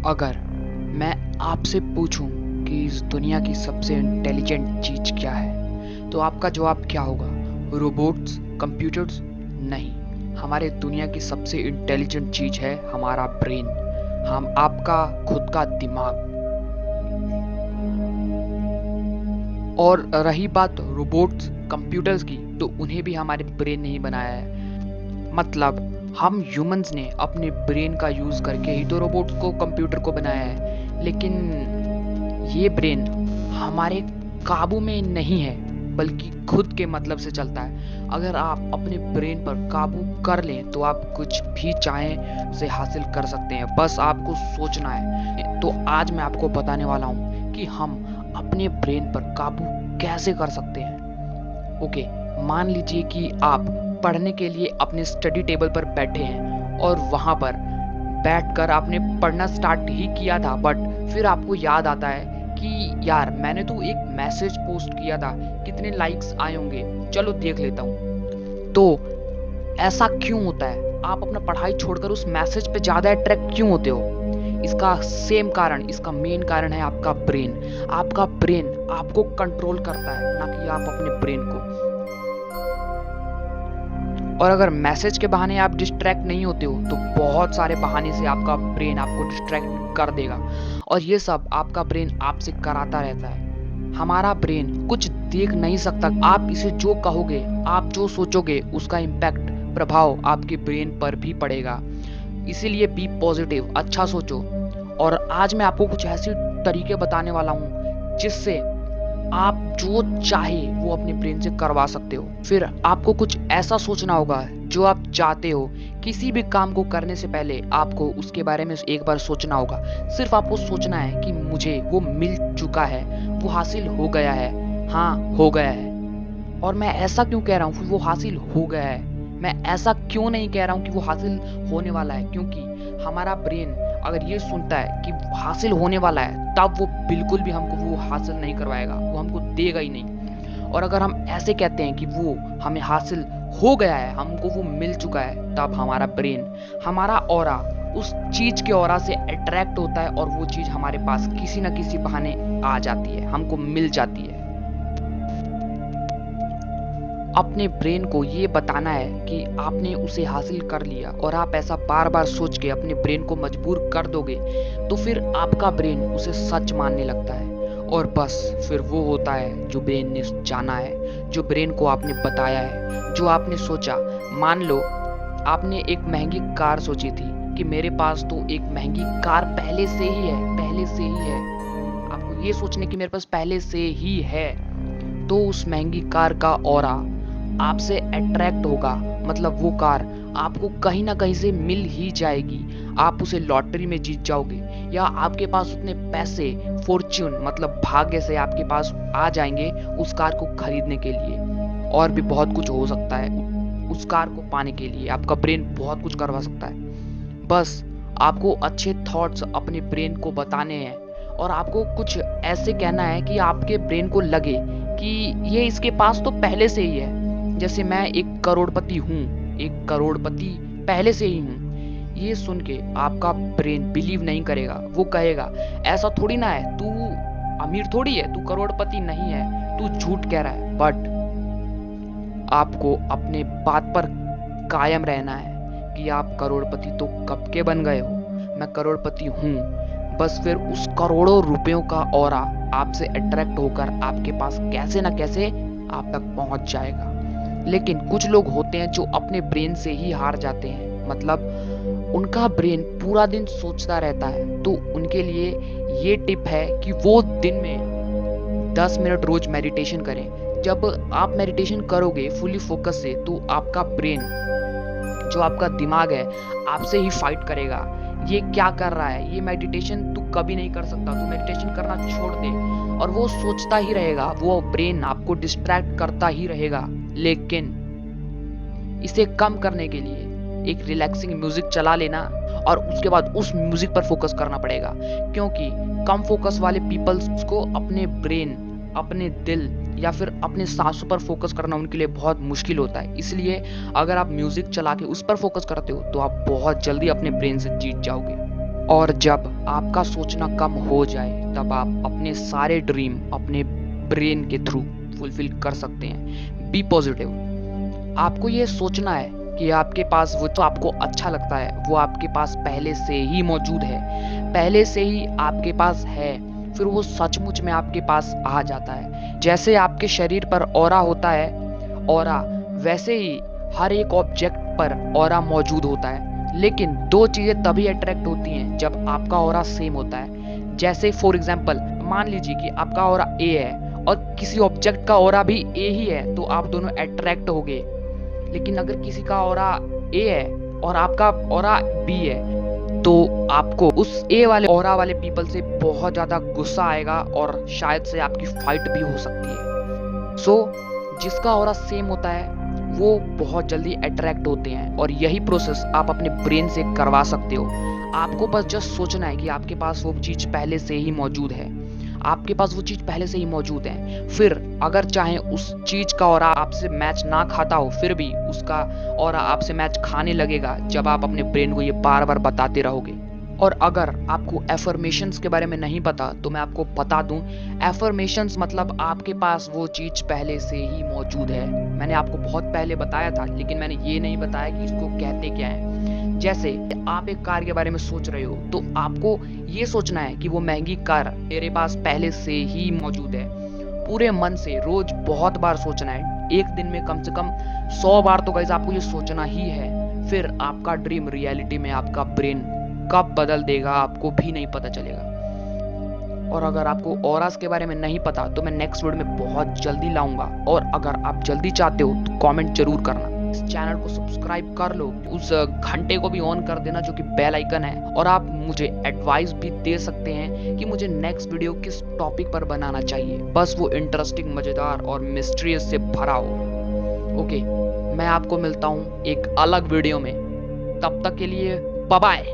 अगर मैं आपसे पूछूं कि इस दुनिया की सबसे इंटेलिजेंट चीज क्या है, तो आपका जवाब क्या होगा? Robots, computers? नहीं, हमारे दुनिया की सबसे इंटेलिजेंट चीज है हमारा ब्रेन, हम आपका खुद का दिमाग। और रही बात रोबोट्स, कंप्यूटर्स की, तो उन्हें भी हमारे ब्रेन ने ही बनाया है। मतलब हम ह्यूमंस ने अपने ब्रेन का यूज करके ही तो रोबोट्स को, कंप्यूटर को बनाया है। लेकिन ये ब्रेन हमारे काबू में नहीं है, बल्कि खुद के मतलब से चलता है। अगर आप अपने ब्रेन पर काबू कर लें तो आप कुछ भी चाहें उसे हासिल कर सकते हैं, बस आपको सोचना है। तो आज मैं आपको बताने वाला हूँ कि हम अपने ब्रेन पर काबू कैसे कर सकते हैं। ओके, मान लीजिए कि आप पढ़ने के लिए अपने स्टडी टेबल पर बैठे हैं और वहां पर बैठकर आपने पढ़ना स्टार्ट ही किया था, बट फिर आपको याद आता है कि यार मैंने तो एक मैसेज पोस्ट किया था, कितने लाइक्स आए होंगे, चलो देख लेता हूँ। तो ऐसा क्यों होता है? आप अपना पढ़ाई छोड़कर उस मैसेज पे ज्यादा अट्रैक्ट क्यों होते हो? इसका सेम कारण, इसका मेन कारण है आपका ब्रेन। आपका ब्रेन आपको कंट्रोल करता है, ना कि आप अपने ब्रेन को। और अगर मैसेज के बहाने आप डिस्ट्रैक्ट नहीं होते हो, तो बहुत सारे बहाने से आपका ब्रेन आपको डिस्ट्रैक्ट कर देगा, और ये सब आपका ब्रेन आपसे कराता रहता है। हमारा ब्रेन कुछ देख नहीं सकता। आप इसे जो कहोगे, आप जो सोचोगे, उसका इम्पैक्ट, प्रभाव आपके ब्रेन पर भी पड़ेगा। इसीलिए बी पॉजिटिव, अच्छा सोचो। और आज मैं आपको कुछ ऐसे तरीके बताने वाला हूँ जिससे आप जो चाहे वो अपने ब्रेन से करवा सकते हो। फिर आपको कुछ ऐसा सोचना होगा जो आप चाहते हो। किसी भी काम को करने से पहले आपको उसके बारे में एक बार सोचना होगा। सिर्फ आपको सोचना है कि मुझे वो मिल चुका है, वो हासिल हो गया है। हाँ, हो गया है। और मैं ऐसा क्यों कह रहा हूँ कि वो हासिल हो गया है? मैं ऐसा क्यों नहीं कह रहा हूँ कि वो हासिल होने वाला है? क्योंकि हमारा ब्रेन अगर ये सुनता है कि हासिल होने वाला है, तब वो बिल्कुल भी हमको वो हासिल नहीं करवाएगा, वो हमको देगा ही नहीं। और अगर हम ऐसे कहते हैं कि वो हमें हासिल हो गया है, हमको वो मिल चुका है, तब हमारा ब्रेन, हमारा ऑरा उस चीज के ऑरा से अट्रैक्ट होता है, और वो चीज हमारे पास किसी ना किसी बहाने आ जाती है, हमको मिल जाती है। अपने ब्रेन को ये बताना है कि आपने उसे हासिल कर लिया, और आप ऐसा बार बार सोच के अपने ब्रेन को मजबूर कर दोगे, तो फिर आपका ब्रेन उसे सच मानने लगता है। और बस फिर वो होता है जो ब्रेन ने जाना है, जो ब्रेन को आपने बताया है, जो आपने सोचा। मान लो आपने एक महंगी कार सोची थी कि मेरे पास तो एक महंगी कार पहले से ही है, पहले से ही है। आपको ये सोचने की मेरे पास पहले से ही है, तो उस महंगी कार का ऑरा आपसे अट्रैक्ट होगा। मतलब वो कार आपको कहीं ना कहीं से मिल ही जाएगी। आप उसे लॉटरी में जीत जाओगे, या आपके पास उतने पैसे, फॉर्च्यून मतलब भाग्य से आपके पास आ जाएंगे उस कार को खरीदने के लिए। और भी बहुत कुछ हो सकता है। उस कार को पाने के लिए आपका ब्रेन बहुत कुछ करवा सकता है। बस आपको अच्छे थॉट्स अपने ब्रेन को बताने हैं, और आपको कुछ ऐसे कहना है कि आपके ब्रेन को लगे कि ये इसके पास तो पहले से ही है। जैसे मैं एक करोड़पति हूँ, एक करोड़पति पहले से ही हूँ। ये सुन के आपका ब्रेन बिलीव नहीं करेगा, वो कहेगा ऐसा थोड़ी ना है, तू अमीर थोड़ी है, तू करोड़पति नहीं है, तू झूठ कह रहा है। बट आपको अपने बात पर कायम रहना है कि आप करोड़पति तो कब के बन गए हो, मैं करोड़पति हूँ। बस फिर उस करोड़ों रुपयों का ऑरा आपसे अट्रैक्ट होकर आपके पास कैसे ना कैसे आप तक पहुंच जाएगा। लेकिन कुछ लोग होते हैं जो अपने ब्रेन से ही हार जाते हैं। मतलब उनका ब्रेन पूरा दिन सोचता रहता है। तो उनके लिए ये टिप है कि वो दिन में 10 मिनट रोज मेडिटेशन करें। जब आप मेडिटेशन करोगे फुली फोकस से, तो आपका ब्रेन, जो आपका दिमाग है, आपसे ही फाइट करेगा। ये क्या कर रहा है, ये मेडिटेशन तू कभी नहीं कर सकता, तू मेडिटेशन करना छोड़ दे। और वो सोचता ही रहेगा, वो ब्रेन आपको डिस्ट्रैक्ट करता ही रहेगा। लेकिन इसे कम करने के लिए एक रिलैक्सिंग म्यूजिक चला लेना, और उसके बाद उस म्यूजिक पर फोकस करना पड़ेगा। क्योंकि कम फोकस वाले पीपल्स को अपने ब्रेन, अपने दिल या फिर अपने सांसों पर फोकस करना उनके लिए बहुत मुश्किल होता है। इसलिए अगर आप म्यूजिक चला के उस पर फोकस करते हो, तो आप बहुत जल्दी अपने ब्रेन से जीत जाओगे। और जब आपका सोचना कम हो जाए तब आप अपने सारे ड्रीम अपने ब्रेन के थ्रू फुलफिल कर सकते हैं। Be positive. आपको ये सोचना है कि आपके पास वो जो आपको अच्छा लगता है वो आपके पास पहले से ही मौजूद है, पहले से ही आपके पास है, फिर वो सचमुच में आपके पास आ जाता है। जैसे आपके शरीर पर ऑरा होता है, ऑरा, वैसे ही हर एक ऑब्जेक्ट पर ऑरा मौजूद होता है। लेकिन दो चीजें तभी अट्रैक्ट होती हैं जब आपका ऑरा सेम होता है। जैसे फॉर एग्जाम्पल मान लीजिए कि आपका ऑरा ए है और किसी ऑब्जेक्ट का ऑरा भी ए ही है, तो आप दोनों अट्रैक्ट हो गए। लेकिन अगर किसी का ऑरा ए है और आपका ऑरा बी है, तो आपको उस ए वाले ऑरा वाले पीपल से बहुत ज्यादा गुस्सा आएगा और शायद से आपकी फाइट भी हो सकती है। सो जिसका ऑरा सेम होता है वो बहुत जल्दी अट्रैक्ट होते हैं, और यही प्रोसेस आप अपने ब्रेन से करवा सकते हो। आपको बस जस्ट सोचना है कि आपके पास वो चीज पहले से ही मौजूद है, आपके पास वो चीज पहले से ही मौजूद है। फिर अगर चाहे उस चीज का ऑरा आपसे मैच ना खाता हो, फिर भी उसका ऑरा आपसे मैच खाने लगेगा जब आप अपने ब्रेन को ये बार बार बताते रहोगे। और अगर आपको एफर्मेशंस के बारे में नहीं पता तो मैं आपको बता दूं, एफर्मेशंस मतलब आपके पास वो चीज पहले से ही मौजूद है। मैंने आपको बहुत पहले बताया था, लेकिन मैंने ये नहीं बताया कि इसको कहते क्या है। जैसे आप एक कार के बारे में सोच रहे हो, तो आपको ये सोचना है कि वो महंगी कार मेरे पास पहले से ही मौजूद है। पूरे मन से रोज बहुत बार सोचना है, एक दिन में कम से कम 100 बार तो गाइस आपको ये सोचना ही है। फिर आपका ड्रीम रियलिटी में आपका ब्रेन कब बदल देगा आपको भी नहीं पता चलेगा। और अगर आपको ऑरास के बारे में नहीं पता तो मैं नेक्स्ट वीडियो में बहुत जल्दी लाऊंगा, और अगर आप जल्दी चाहते हो तो कमेंट जरूर करना। इस चैनल को सब्सक्राइब कर लो, उस घंटे को भी ऑन कर देना जो कि बेल आइकन है, और आप मुझे एडवाइस भी दे सकते हैं कि मुझे नेक्स्ट वीडियो किस टॉपिक पर बनाना चाहिए। बस वो इंटरेस्टिंग, मजेदार और मिस्ट्रियस से भरा हो। ओके, मैं आपको मिलता हूँ एक अलग वीडियो में। तब तक के लिए बाय बाय।